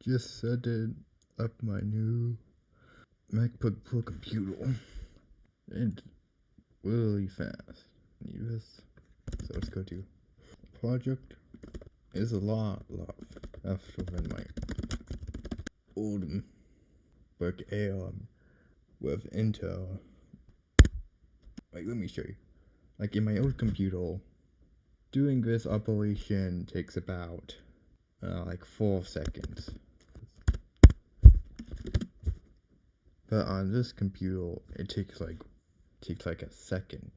Just set it up my new MacBook Pro computer. It's really fast. Need this. So let's go to project. It's a lot faster than my old book Air with Intel. Like, let me show you. Like in my old computer, doing this operation takes about like 4 seconds. But on this computer, it takes like a second.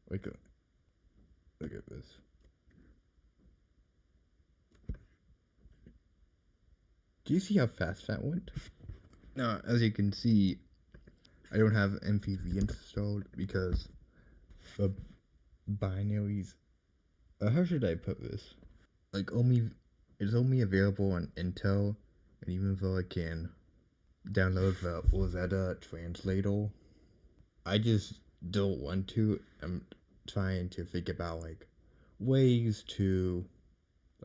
Look at this. Do you see how fast that went? Now, as you can see, I don't have MPV installed because the binaries. How should I put this? Like it's only available on Intel, and even though I can download the Rosetta translator, I just don't want to. I'm trying to think about like ways to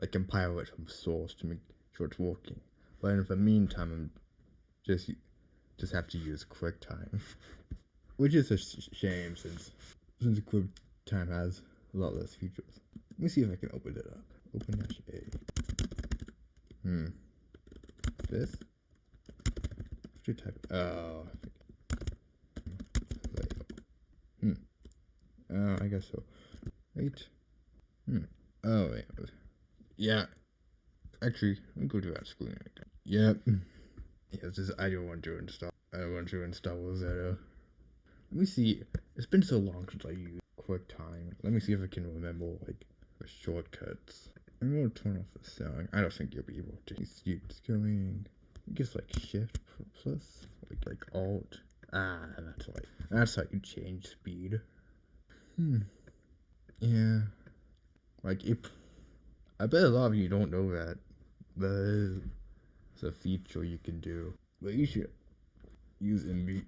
like compile it from source to make sure it's working. But in the meantime, I'm just have to use QuickTime, which is a shame since QuickTime has a lot less features. Let me see if I can open it up. Open -A. This? Should type. Oh. I guess so. Wait. Oh wait. Yeah. Actually, let me go to that screen again. Yep. Yeah, I don't want to install. I don't want to install Rosetta. Let me see. It's been so long since I used QuickTime. Let me see if I can remember like the shortcuts. I'm gonna turn off the sound. I don't think you'll be able to. It's going. I guess like Shift plus like Alt. That's how you change speed. Yeah. Like I bet a lot of you don't know that. But it's a feature you can do. But you should use MPV.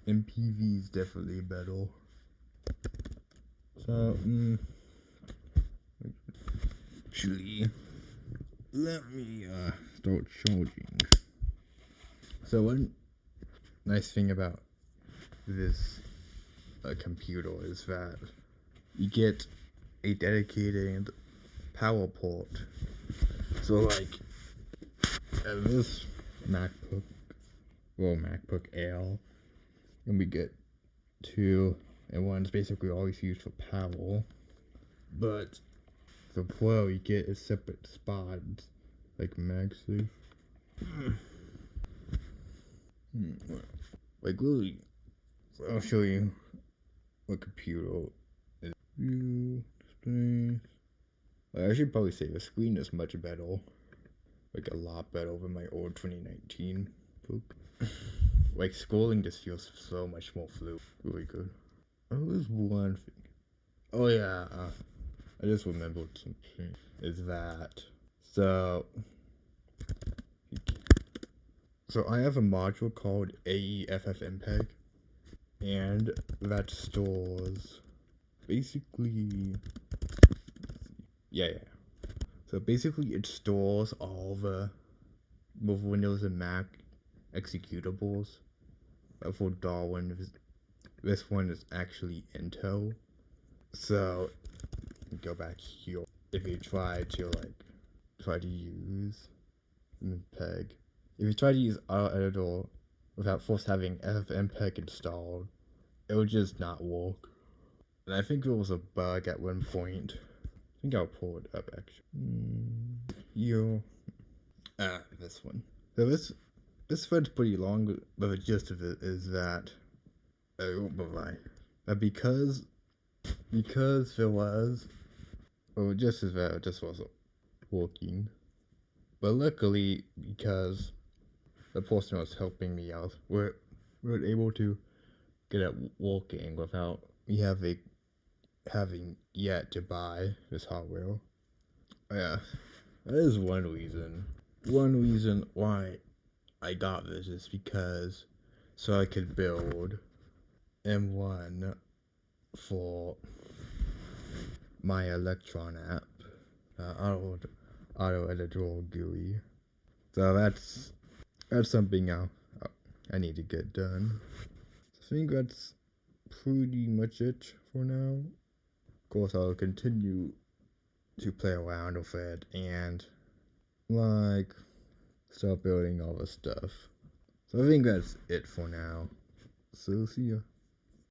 MPV is definitely better. So, actually, let me start charging. So one nice thing about this computer is that you get a dedicated power port. So like this MacBook Air, and we get two, and one's basically always used for power. But the Pro you get a separate spot, like MagSafe. Like really, so I'll show you what computer is. Like, I should probably say the screen is much better, like a lot better than my old 2019 book. Like scrolling just feels so much more fluid. Really good. Oh, there's one thing. Oh yeah, I just remembered something. Is that so I have a module called AEFFmpeg, and that stores basically so basically it stores all the both Windows and Mac executables. For Darwin, this one is actually Intel. So go back here. If you try to use Mpeg, if you try to use our editor without first having FFmpeg installed, it would just not work. And I think there was a bug at one point. I think I'll pull it up actually. This one. So this thread's pretty long, but the gist of it is that that because there was, just as that it just wasn't working. But luckily, because the person was helping me out, we were able to get it working without me having yet to buy this hardware. Yeah, that is one reason. One reason why I got this is because so I could build M1 for my Electron app. auto editable GUI. So that's something I need to get done. I think that's pretty much it for now. Of course, I'll continue to play around with it and like start building all the stuff. So I think that's it for now. So see ya.